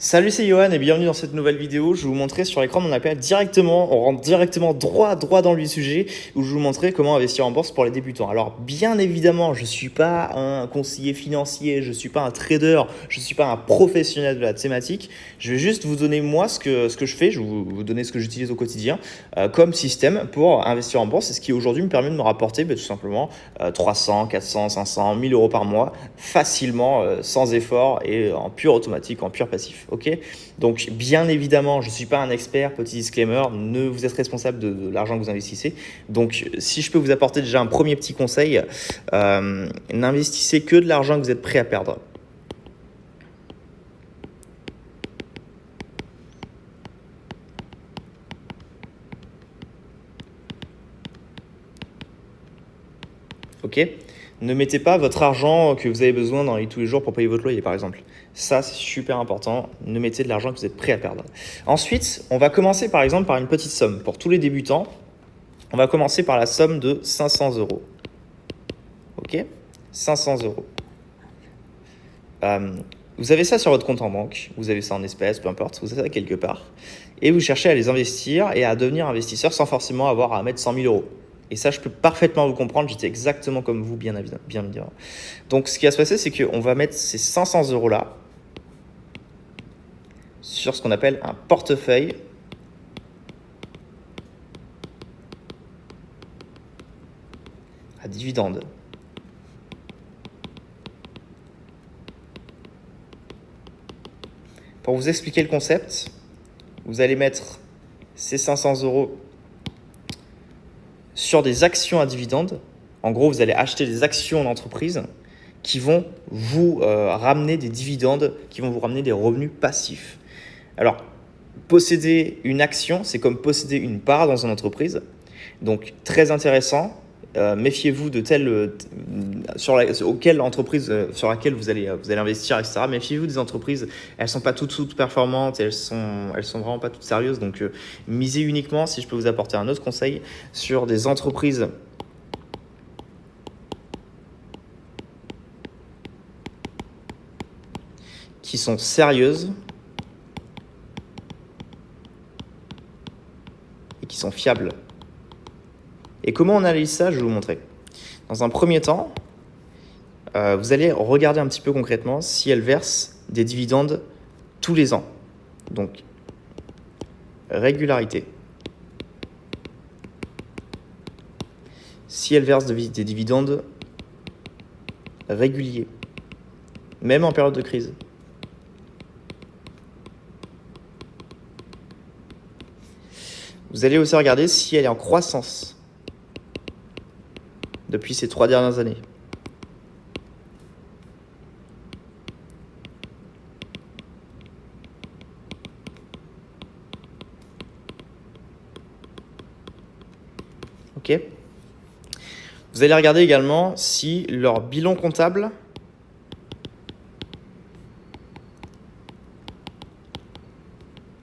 Salut, c'est Johan et bienvenue dans cette nouvelle vidéo. Je vais vous montrer sur l'écran mon appel directement, on rentre directement droit dans le sujet où je vais vous montrer comment investir en bourse pour les débutants. Alors bien évidemment, je ne suis pas un conseiller financier, je ne suis pas un trader, je ne suis pas un professionnel de la thématique. Je vais juste vous donner moi ce que je fais, je vais vous donner ce que j'utilise au quotidien comme système pour investir en bourse et ce qui aujourd'hui me permet de me rapporter tout simplement 300, 400, 500, 1000 euros par mois facilement, sans effort et en pur automatique, en pur passif. Ok, donc bien évidemment, je ne suis pas un expert, petit disclaimer, ne vous êtes responsable de l'argent que vous investissez. Donc si je peux vous apporter déjà un premier petit conseil, n'investissez que de l'argent que vous êtes prêt à perdre. Ok, ne mettez pas votre argent que vous avez besoin dans les tous les jours pour payer votre loyer, par exemple. Ça, c'est super important. Ne mettez de l'argent que vous êtes prêt à perdre. Ensuite, on va commencer par exemple par une petite somme. Pour tous les débutants, on va commencer par la somme de 500 euros. Ok, 500 euros. Vous avez ça sur votre compte en banque, vous avez ça en espèces, peu importe, vous avez ça quelque part. Et vous cherchez à les investir et à devenir investisseur sans forcément avoir à mettre 100 000 euros. Et ça, je peux parfaitement vous comprendre, j'étais exactement comme vous, bien évidemment. Donc, ce qui va se passer, c'est qu'on va mettre ces 500 euros-là sur ce qu'on appelle un portefeuille à dividendes. Pour vous expliquer le concept, vous allez mettre ces 500 euros sur des actions à dividendes. En gros, vous allez acheter des actions d'entreprise qui vont vous ramener des dividendes, qui vont vous ramener des revenus passifs. Alors, posséder une action, c'est comme posséder une part dans une entreprise. Donc, très intéressant. Méfiez-vous de sur laquelle vous allez investir, etc. Méfiez-vous des entreprises, elles sont pas toutes performantes, elles sont vraiment pas toutes sérieuses. Donc, misez uniquement, si je peux vous apporter un autre conseil, sur des entreprises qui sont sérieuses et qui sont fiables. Et comment on analyse ça, je vais vous montrer. Dans un premier temps, vous allez regarder un petit peu concrètement si elles versent des dividendes tous les ans. Donc, régularité. Si elles versent des dividendes réguliers, même en période de crise. Vous allez aussi regarder si elle est en croissance depuis ces 3 dernières années. Ok. Vous allez regarder également si leur bilan comptable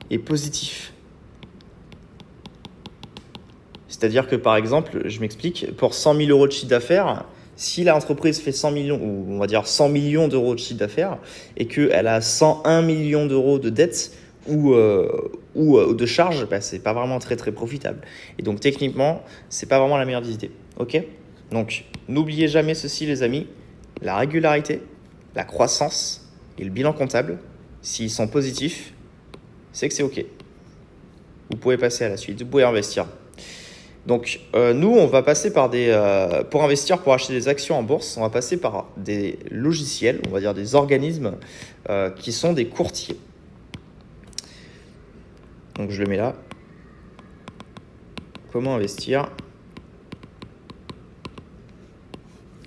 est positif. C'est-à-dire que par exemple, je m'explique, pour 100 000 euros de chiffre d'affaires, si l'entreprise fait 100 millions, ou on va dire 100 millions d'euros de chiffre d'affaires, et qu'elle a 101 millions d'euros de dettes ou de charges, c'est pas vraiment très profitable. Et donc techniquement, c'est pas vraiment la meilleure des idées. Ok ? Donc n'oubliez jamais ceci les amis, la régularité, la croissance et le bilan comptable, s'ils sont positifs, c'est que c'est ok. Vous pouvez passer à la suite, vous pouvez investir. Donc nous, on va passer par pour investir, pour acheter des actions en bourse, on va passer par des logiciels, on va dire des organismes qui sont des courtiers. Donc je le mets là. Comment investir ?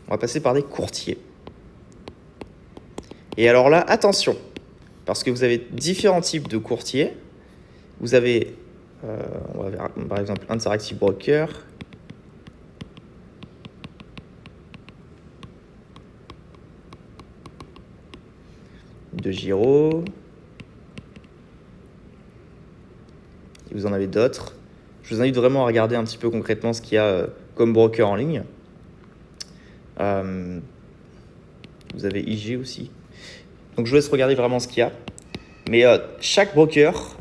On va passer par des courtiers. Et alors là, attention, parce que vous avez différents types de courtiers. Vous avez on va voir, par exemple, Interactive Broker. De Giro. Et vous en avez d'autres. Je vous invite vraiment à regarder un petit peu concrètement ce qu'il y a comme broker en ligne. Vous avez IG aussi. Donc je vous laisse regarder vraiment ce qu'il y a. Mais chaque broker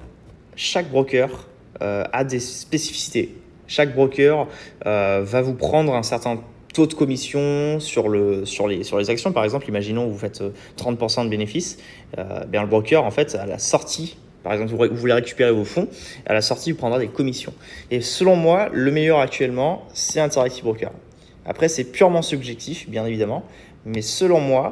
a des spécificités. Chaque broker va vous prendre un certain taux de commission sur les actions. Par exemple, imaginons que vous faites 30% de bénéfices. Le broker, en fait, à la sortie, par exemple, vous voulez récupérer vos fonds, à la sortie, il prendra des commissions. Et selon moi, le meilleur actuellement, c'est Interactive Broker. Après, c'est purement subjectif, bien évidemment, mais selon moi,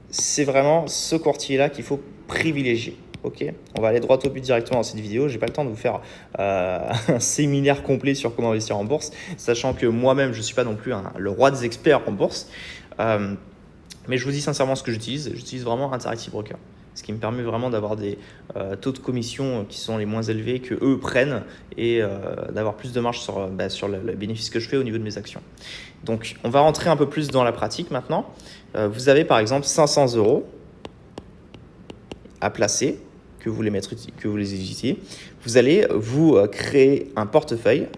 c'est vraiment ce courtier-là qu'il faut privilégier. Ok, on va aller droit au but directement dans cette vidéo. J'ai pas le temps de vous faire un séminaire complet sur comment investir en bourse, sachant que moi-même je suis pas non plus le roi des experts en bourse. Mais je vous dis sincèrement ce que j'utilise. J'utilise vraiment Interactive Broker, ce qui me permet vraiment d'avoir des taux de commission qui sont les moins élevés que eux prennent et d'avoir plus de marge sur le bénéfice que je fais au niveau de mes actions. Donc, on va rentrer un peu plus dans la pratique maintenant. Vous avez par exemple 500 € à placer, que vous les utilisiez. Vous allez vous créer un portefeuille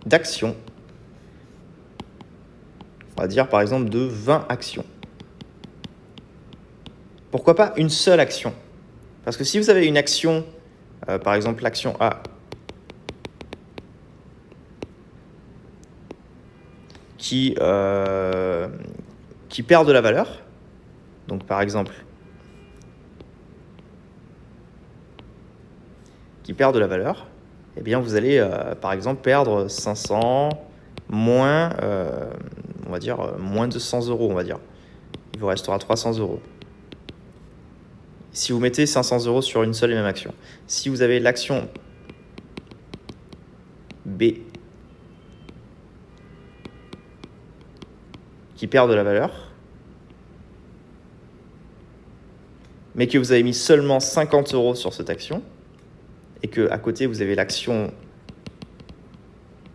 d'actions. On va dire par exemple de 20 actions. Pourquoi pas une seule action? Parce que si vous avez une action, par exemple l'action A, qui perd de la valeur, donc par exemple, eh bien vous allez par exemple perdre 500 moins, on va dire moins de 100 €, on va dire. Il vous restera 300 €. Si vous mettez 500 € sur une seule et même action. Si vous avez l'action B qui perd de la valeur, mais que vous avez mis seulement 50 € sur cette action, et que à côté vous avez l'action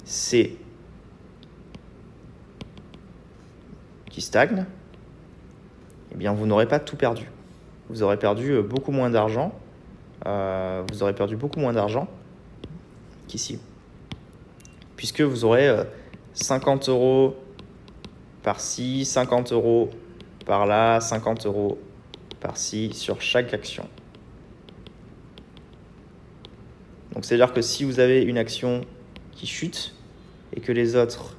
C qui stagne, eh bien vous n'aurez pas tout perdu. Vous aurez perdu beaucoup moins d'argent. Qu'ici, puisque vous aurez 50 € par-ci, 50 € par là, 50 € par-ci sur chaque action. Donc c'est-à-dire que si vous avez une action qui chute et que les autres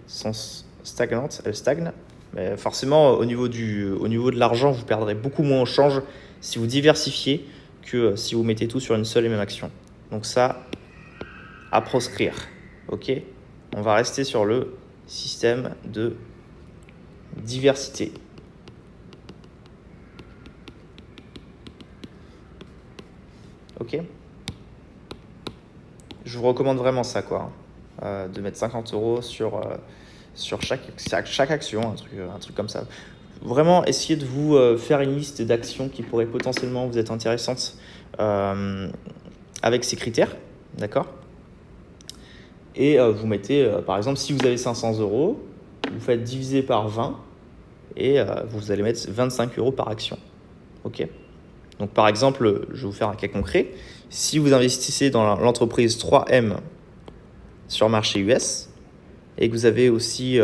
sont stagnantes, elles stagnent, mais forcément au niveau de l'argent, vous perdrez beaucoup moins au change si vous diversifiez que si vous mettez tout sur une seule et même action. Donc ça, à proscrire. Ok, on va rester sur le système de diversité. Ok, je vous recommande vraiment ça, de mettre 50 € sur chaque action, un truc comme ça. Vraiment, essayez de vous faire une liste d'actions qui pourraient potentiellement vous être intéressantes avec ces critères, d'accord? Et vous mettez, par exemple, si vous avez 500 €, vous faites diviser par 20 et vous allez mettre 25 € par action. Ok. Donc, par exemple, je vais vous faire un cas concret. Si vous investissez dans l'entreprise 3M sur marché US et que vous avez aussi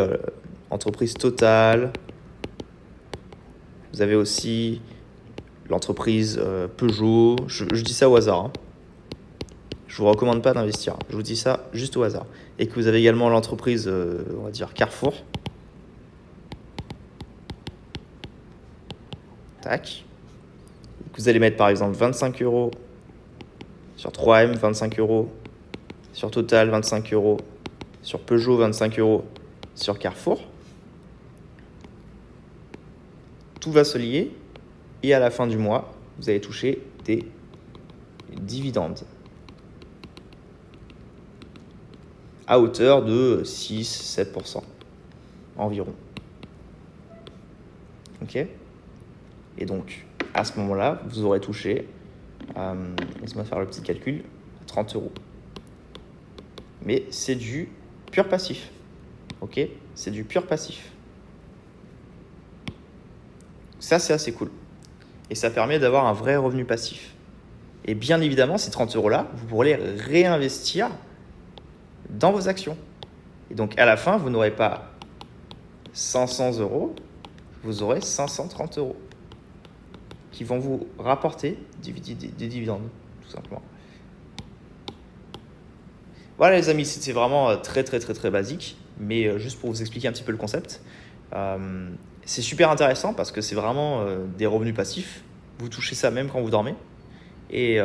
l'entreprise Total, vous avez aussi l'entreprise Peugeot, je dis ça au hasard, hein. Je vous recommande pas d'investir, je vous dis ça juste au hasard. Et que vous avez également l'entreprise, on va dire Carrefour. Tac. Vous allez mettre par exemple 25 € sur 3M, 25 € sur Total, 25 €, sur Peugeot, 25 € sur Carrefour. Tout va se lier et à la fin du mois, vous allez toucher des dividendes à hauteur de 6-7% environ. Ok. Et donc, à ce moment-là, vous aurez touché, laisse-moi faire le petit calcul, 30 €. Mais c'est du pur passif. Ok, c'est du pur passif. Ça, c'est assez cool. Et ça permet d'avoir un vrai revenu passif. Et bien évidemment, ces 30 € là, vous pourrez les réinvestir dans vos actions. Et donc, à la fin, vous n'aurez pas 500 €, vous aurez 530 €. qui vont vous rapporter des dividendes, tout simplement. Voilà les amis, c'est vraiment très basique, mais juste pour vous expliquer un petit peu le concept. C'est super intéressant parce que c'est vraiment des revenus passifs. Vous touchez ça même quand vous dormez et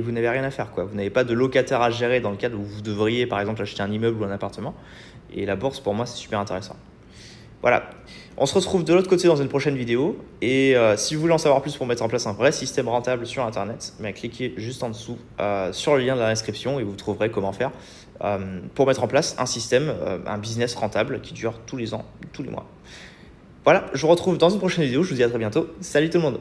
vous n'avez rien à faire, quoi. Vous n'avez pas de locataire à gérer dans le cadre où vous devriez par exemple acheter un immeuble ou un appartement. Et la bourse, pour moi, c'est super intéressant. Voilà, on se retrouve de l'autre côté dans une prochaine vidéo. Et si vous voulez en savoir plus pour mettre en place un vrai système rentable sur Internet, cliquez juste en dessous sur le lien de la description et vous trouverez comment faire pour mettre en place un système, un business rentable qui dure tous les ans, tous les mois. Voilà, je vous retrouve dans une prochaine vidéo. Je vous dis à très bientôt. Salut tout le monde!